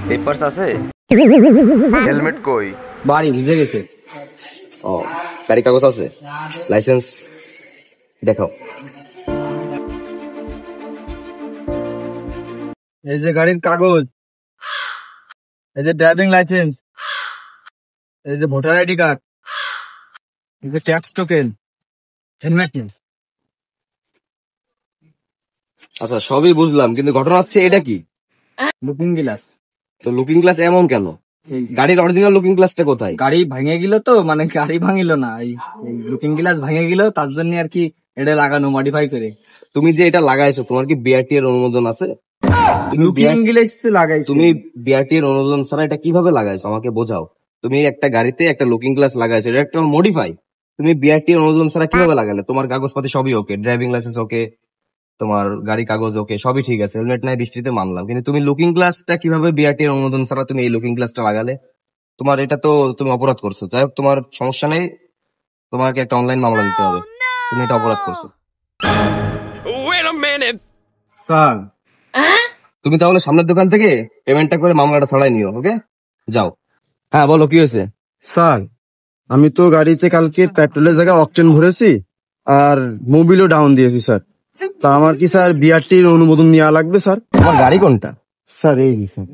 Papers আছে? Helmet কই? বাড়ি ভিজে গেছে। ও, গাড়ি কাগজ আছে? লাইসেন্স দেখাও। এই যে গাড়ির কাগজ, এই যে ড্রাইভিং লাইসেন্স, এই যে ভোটার আইডি কার্ড, এই যে ট্যাক্স টোকেন, হেলমেট। আচ্ছা সবই বুঝলাম, কিন্তু ঘটনা হচ্ছে এটা কি? Looking glass. তো লুকিং গ্লাস এমন কেন? গাড়ির অরিজিনাল লুকিং গ্লাসটা কোথায়? গাড়ি ভেঙে গেল তো, মানে গাড়ি ভাঙিল না, এই লুকিং গ্লাস ভেঙে গেল, তার জন্য আর কি এটা লাগানো, মডিফাই করে। তুমি যে এটা লাগাইছো তোমার কি বিআরটি এর অনুমোদন আছে? লুকিং গ্লাস লাগাইছো? তুমি বিআরটি এর অনুমোদন ছাড়া এটা কিভাবে লাগাইছো আমাকে বোঝাও। তুমি একটা গাড়িতে একটা লুকিং গ্লাস লাগাইছো, এটা একটা মডিফাই। তুমি বিআরটি এর অনুমোদন ছাড়া কিভাবে লাগালে? তোমার কাগজপাতি সবই ওকে, ড্রাইভিং লাইসেন্স ওকে, তোমার গাড়ি কাগজ ওকে, সবই ঠিক আছে, হেলমেট নাই বৃষ্টিতে মানলাম, কিন্তু তুমি লুকিং গ্লাসটা কিভাবে বিআরটি এর অনুমোদন ছাড়া তুমি এই লুকিং গ্লাসটা লাগালে? তোমার এটা তো তুমি অপরাধ করছো। যাই হোক, তোমার সমস্যা নেই, তোমাকে একটা অনলাইন মামলা দিতে হবে, তুমি এটা অপরাধ করছো। স্যার, তুমি তাহলে সামনের দোকান থেকে পেমেন্টটা করে মামলাটা ছড়াই নিও, ওকে? যাও। হ্যাঁ বলো, কি হয়েছে? স্যার আমি তো গাড়িতে কালকে পেট্রোলের জায়গায় অকটেন ভরেছি আর মোবিলও ডাউন দিয়েছি স্যার। তা আমার কি স্যার বিআরটির অনুমোদন নেওয়া লাগবে স্যার? তোমার গাড়ি কোনটা? স্যার এই স্যার।